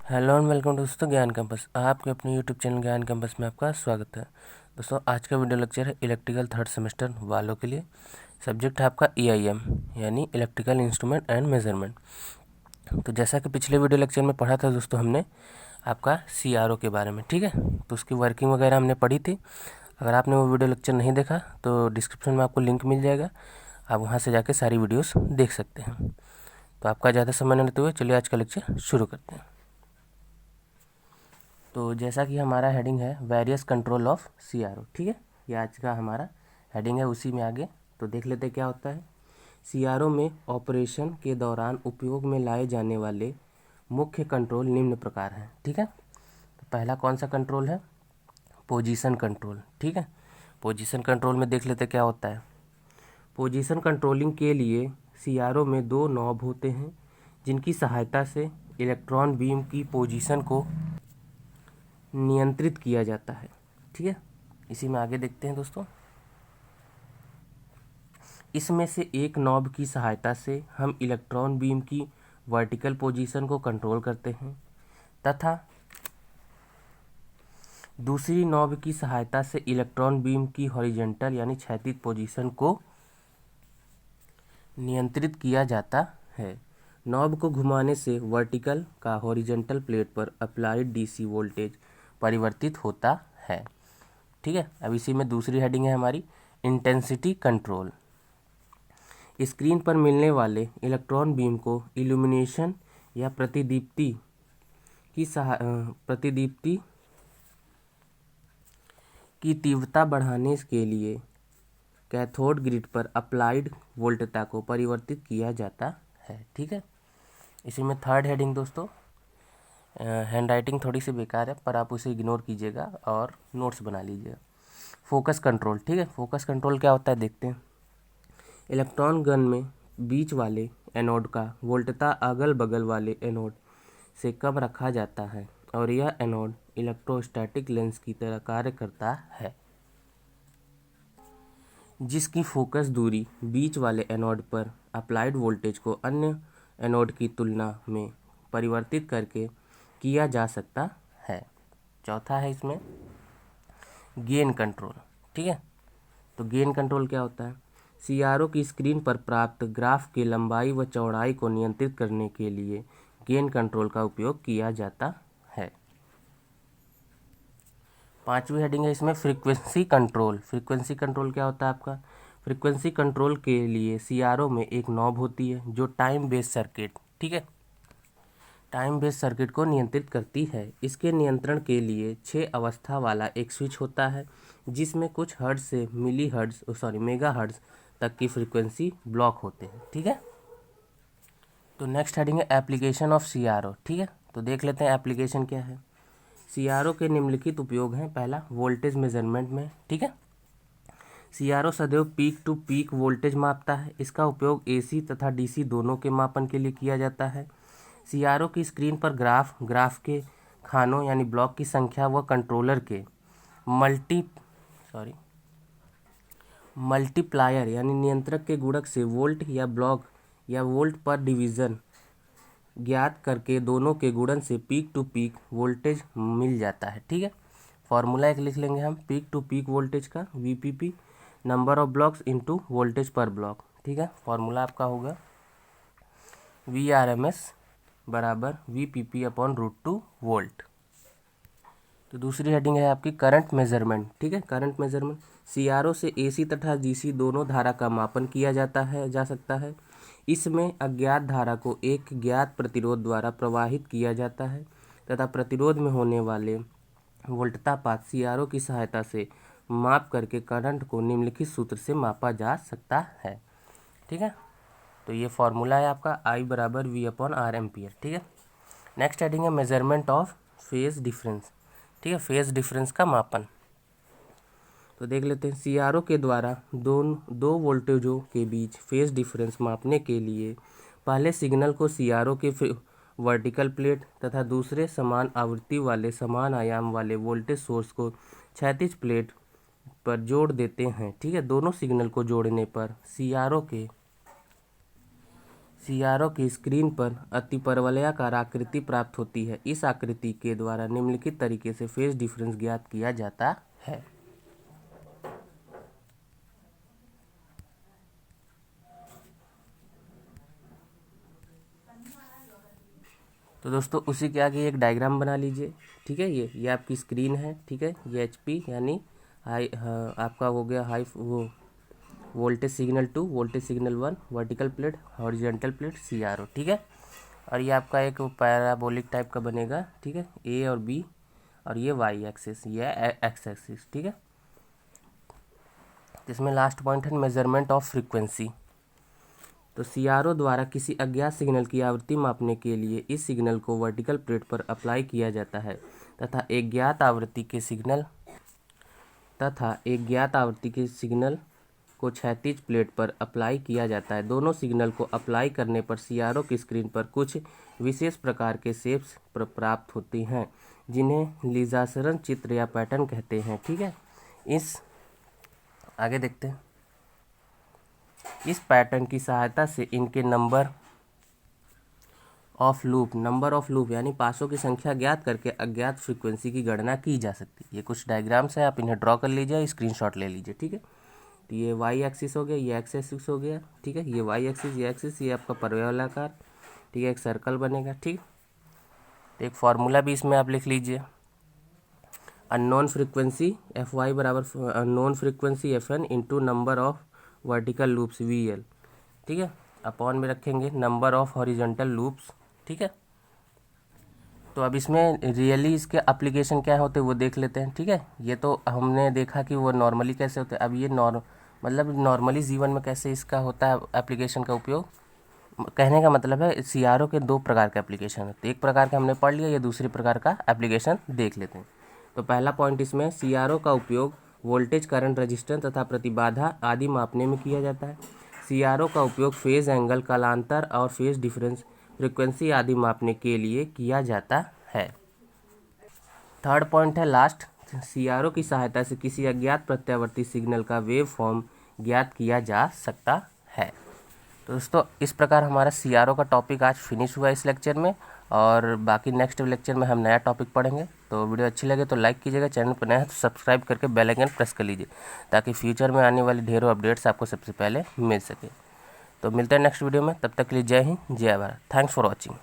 Hello and welcome दोस्तों ज्ञान campus. आपके अपने यूट्यूब चैनल ज्ञान कैंपस में आपका स्वागत है। दोस्तों आज का वीडियो लेक्चर है इलेक्ट्रिकल थर्ड सेमेस्टर वालों के लिए। सब्जेक्ट है आपका EIM यानी इलेक्ट्रिकल इंस्ट्रूमेंट एंड मेजरमेंट। तो जैसा कि पिछले वीडियो लेक्चर में पढ़ा था दोस्तों हमने आपका CRO के बारे में, ठीक है। तो उसकी वर्किंग वगैरह हमने पढ़ी थी। अगर आपने वो वीडियो लेक्चर नहीं देखा तो डिस्क्रिप्शन में आपको लिंक मिल जाएगा, आप वहाँ से जाके सारी वीडियोस देख सकते हैं। तो आपका ज़्यादा समय न लेते हुए चलिए आज का लेक्चर शुरू करते हैं। तो जैसा कि हमारा हेडिंग है वेरियस कंट्रोल ऑफ CRO, ठीक है। ये आज का हमारा हेडिंग है, उसी में आगे तो देख लेते क्या होता है। CRO में ऑपरेशन के दौरान उपयोग में लाए जाने वाले मुख्य कंट्रोल निम्न प्रकार हैं, ठीक है। तो पहला कौन सा कंट्रोल है? पोजीशन कंट्रोल, ठीक है। पोजीशन कंट्रोल में देख लेते क्या होता है। पोजीशन कंट्रोलिंग के लिए CRO में दो नॉब होते हैं जिनकी सहायता से इलेक्ट्रॉन बीम की पोजीशन को नियंत्रित किया जाता है, ठीक है। इसी में आगे देखते हैं दोस्तों। इसमें से एक नॉब की सहायता से हम इलेक्ट्रॉन बीम की वर्टिकल पोजीशन को कंट्रोल करते हैं तथा दूसरी नॉब की सहायता से इलेक्ट्रॉन बीम की हॉरिजॉन्टल यानी क्षैतिज पोजीशन को नियंत्रित किया जाता है। नॉब को घुमाने से वर्टिकल का हॉरिजॉन्टल प्लेट पर अप्लाइड DC वोल्टेज परिवर्तित होता है, ठीक है। अब इसी में दूसरी हेडिंग है हमारी इंटेंसिटी कंट्रोल। स्क्रीन पर मिलने वाले इलेक्ट्रॉन बीम को इल्यूमिनेशन या प्रतिदीप्ति की तीव्रता बढ़ाने के लिए कैथोड ग्रिड पर अप्लाइड वोल्टता को परिवर्तित किया जाता है, ठीक है। इसी में थर्ड हेडिंग दोस्तों, हैंड राइटिंग थोड़ी सी बेकार है पर आप उसे इग्नोर कीजिएगा और नोट्स बना लीजिएगा। फोकस कंट्रोल, ठीक है। फोकस कंट्रोल क्या होता है देखते हैं। इलेक्ट्रॉन गन में बीच वाले एनोड का वोल्टता अगल बगल वाले एनोड से कम रखा जाता है और यह एनोड इलेक्ट्रोस्टैटिक लेंस की तरह कार्य करता है जिसकी फोकस दूरी बीच वाले एनोड पर अप्लाइड वोल्टेज को अन्य एनोड की तुलना में परिवर्तित करके किया जा सकता है। चौथा है इसमें गेन कंट्रोल, ठीक है। तो गेन कंट्रोल क्या होता है? CRO की स्क्रीन पर प्राप्त ग्राफ की लंबाई व चौड़ाई को नियंत्रित करने के लिए गेन कंट्रोल का उपयोग किया जाता है। पांचवी हेडिंग है इसमें फ्रीक्वेंसी कंट्रोल। फ्रीक्वेंसी कंट्रोल क्या होता है आपका? फ्रीक्वेंसी कंट्रोल के लिए CRO में एक नॉब होती है जो टाइम बेस्ड सर्किट, ठीक है, टाइम बेस्ड सर्किट को नियंत्रित करती है। इसके नियंत्रण के लिए 6 अवस्था वाला एक स्विच होता है जिसमें कुछ हर्ट्ज से मेगा हर्ट्ज तक की फ्रीक्वेंसी ब्लॉक होते हैं, ठीक है। तो नेक्स्ट हेडिंग है एप्लीकेशन ऑफ CRO, ठीक है। तो देख लेते हैं एप्लीकेशन क्या है। CRO के निम्नलिखित उपयोग हैं। पहला वोल्टेज मेजरमेंट में, ठीक है। CRO सदैव पीक टू पीक वोल्टेज मापता है। इसका उपयोग AC तथा DC दोनों के मापन के लिए किया जाता है। CRO की स्क्रीन पर ग्राफ के खानों यानी ब्लॉक की संख्या व कंट्रोलर के मल्टीप्लायर यानी नियंत्रक के गुणक से वोल्ट या ब्लॉक या वोल्ट पर डिवीज़न ज्ञात करके दोनों के गुणन से पीक टू पीक वोल्टेज मिल जाता है, ठीक है। फॉर्मूला एक लिख लेंगे हम पीक टू पीक वोल्टेज का, VPP number of blocks into voltage पर ब्लॉक, ठीक है। फॉर्मूला आपका होगा VRMS बराबर VPP अपॉन √2 वोल्ट। तो दूसरी हेडिंग है आपकी करंट मेजरमेंट, ठीक है। करंट मेजरमेंट CRO से AC तथा DC दोनों धारा का मापन किया जा सकता है। इसमें अज्ञात धारा को एक ज्ञात प्रतिरोध द्वारा प्रवाहित किया जाता है तथा प्रतिरोध में होने वाले वोल्टतापात CRO की सहायता से माप करके करंट को निम्नलिखित सूत्र से मापा जा सकता है, ठीक है। तो ये फॉर्मूला है आपका I बराबर V/R एम्पियर, ठीक है। नेक्स्ट हेडिंग है मेजरमेंट ऑफ फेज डिफरेंस, ठीक है, फेज डिफरेंस का मापन। तो देख लेते हैं CRO के द्वारा दो वोल्टेजों के बीच फेज डिफरेंस मापने के लिए पहले सिग्नल को CRO के वर्टिकल प्लेट तथा दूसरे समान आवृत्ति वाले समान आयाम वाले वोल्टेज सोर्स को क्षैतिज प्लेट पर जोड़ देते हैं, ठीक है। दोनों सिग्नल को जोड़ने पर CRO के सीआरओ की स्क्रीन पर अतिपरवलयाकार आकृति प्राप्त होती है। इस आकृति के द्वारा निम्नलिखित तरीके से फेज डिफरेंस ज्ञात किया जाता है। तो दोस्तों उसी के आगे एक डायग्राम बना लीजिए। ठीक है, ये आपकी स्क्रीन है। ठीक है, ये एचपी यानी हाई आपका हो गया हाई वो voltage signal 2, voltage signal 1, vertical plate, horizontal plate, CRO. ठीक है, और ये आपका एक पैराबोलिक टाइप का बनेगा। ठीक है, ए और बी, और ये वाई एक्सिस, ये एक्स एक्सिस। ठीक है, इसमें लास्ट पॉइंट है मेजरमेंट ऑफ फ्रीक्वेंसी। तो सीआरओ द्वारा किसी अज्ञात सिग्नल की आवृत्ति मापने के लिए इस सिग्नल को वर्टिकल प्लेट पर अप्लाई किया जाता है तथा एक ज्ञात आवृत्ति के सिग्नल को क्षैतिज प्लेट पर अप्लाई किया जाता है। दोनों सिग्नल को अप्लाई करने पर सीआरओ की स्क्रीन पर कुछ विशेष प्रकार के शेप्स प्राप्त होती हैं जिन्हें लीजासरन चित्र या पैटर्न कहते हैं। ठीक है, इस आगे देखते हैं। इस पैटर्न की सहायता से इनके नंबर ऑफ लूप यानी पासों की संख्या ज्ञात करके अज्ञात फ्रीक्वेंसी की गणना की जा सकती है। ये कुछ डायग्राम्स है, आप इन्हें ड्रॉ कर लीजिए, स्क्रीनशॉट ले लीजिए। ठीक है, तो ये वाई एक्सिस हो गया, ये एक्स एक्सिस हो गया। ठीक है, ये वाई एक्सिस, ये एक्सिस, ये आपका परवलयाकार। ठीक है, एक सर्कल बनेगा। ठीक, तो एक फार्मूला भी इसमें आप लिख लीजिए। अननोन फ्रीक्वेंसी एफ वाई बराबर unknown frequency F N into number of vertical loops V L. ठीक है, अपॉन में रखेंगे नंबर ऑफ हॉरिजॉन्टल लूप्स। ठीक है, तो अब इसमें रियली इसके एप्लीकेशन क्या होते हैं वो देख लेते हैं। ठीक है, ये तो हमने देखा कि वो नॉर्मली कैसे होते हैं। अब ये नॉर्मली जीवन में कैसे इसका होता है एप्लीकेशन का उपयोग। कहने का मतलब है सीआरओ के दो प्रकार के एप्लीकेशन होते हैं। एक प्रकार का हमने पढ़ लिया, ये दूसरे प्रकार का एप्लीकेशन देख लेते हैं। तो पहला पॉइंट इसमें सीआरओ का उपयोग वोल्टेज, करंट, रेजिस्टेंस तथा प्रतिबाधा आदि मापने में किया जाता है। सीआरओ का उपयोग फेज एंगल, कालांतर और फेज डिफरेंस, फ्रीक्वेंसी आदि मापने के लिए किया जाता है। थर्ड पॉइंट है लास्ट, सीआरओ की सहायता से किसी अज्ञात प्रत्यावर्ती सिग्नल का वेव फॉर्म ज्ञात किया जा सकता है। तो दोस्तों इस प्रकार हमारा सीआरओ का टॉपिक आज फिनिश हुआ इस लेक्चर में, और बाकी नेक्स्ट लेक्चर में हम नया टॉपिक पढ़ेंगे। तो वीडियो अच्छी लगे तो लाइक कीजिएगा, चैनल पर नया है तो सब्सक्राइब करके बेल आइकन प्रेस कर लीजिए ताकि फ्यूचर में आने वाली ढेरों अपडेट्स आपको सबसे पहले मिल सके। तो मिलते हैं नेक्स्ट वीडियो में, तब तक के लिए जय हिंद, जय भारत। Thanks for watching.